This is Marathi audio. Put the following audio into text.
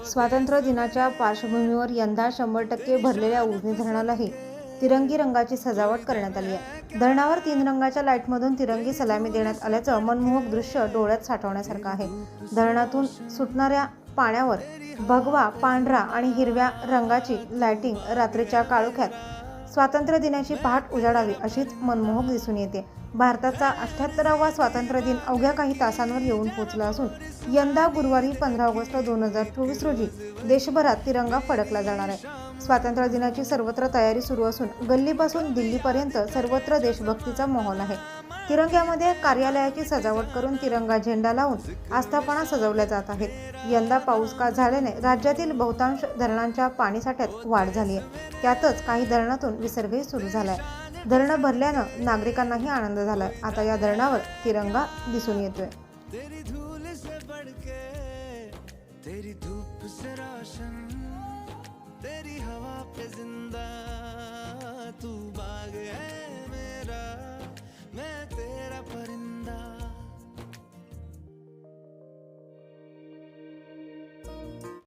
स्वातंत्र्य दिनाच्या पार्श्वभूमीवर यंदा 100% भरलेल्या उजनी धरणालाही तिरंगी रंगाची सजावट करण्यात आली आहे। धरणावर 3 रंगाच्या लाईटमधून तिरंगी सलामी देण्यात आल्याचं मनमोहक दृश्य डोळ्यात साठवण्यासारखं आहे। धरणातून सुटणाऱ्या पाण्यावर भगवा, पांढरा आणि हिरव्या रंगाची लाइटिंग रात्रीच्या काळोख्यात स्वातंत्र्य दिनाची पहाट उजाडावी अशीच मनमोहक दिसून येते। भारताचा 78वा स्वातंत्र्य दिन अवघ्या काही तासांवर येऊन पोहोचला असून यंदा गुरुवारी 15 ऑगस्ट 2024 रोजी देशभरात तिरंगा फडकला जाणार आहे। स्वातंत्र्य दिनाची सर्वत्र तयारी सुरू असून गल्लीपासून दिल्लीपर्यंत सर्वत्र देशभक्तीचा माहोल आहे। तिरंग्यामध्ये कार्यालयाची सजावट करून तिरंगा झेंडा लावून आस्थापना सजवल्या जात आहेत। यंदा पाऊस का झाल्याने राज्यातील बहुतांश धरणांच्या पाणीसाठ्यात वाढ झाली आहे। त्यातच काही धरणातून विसर्गही सुरू झालाय। धरणं भरल्यानं नागरिकांनाही आनंद झालाय। आता या धरणावर तिरंगा दिसून येतोय। तेरी धूल से बढ़के तेरी धूप से रोशन तेरी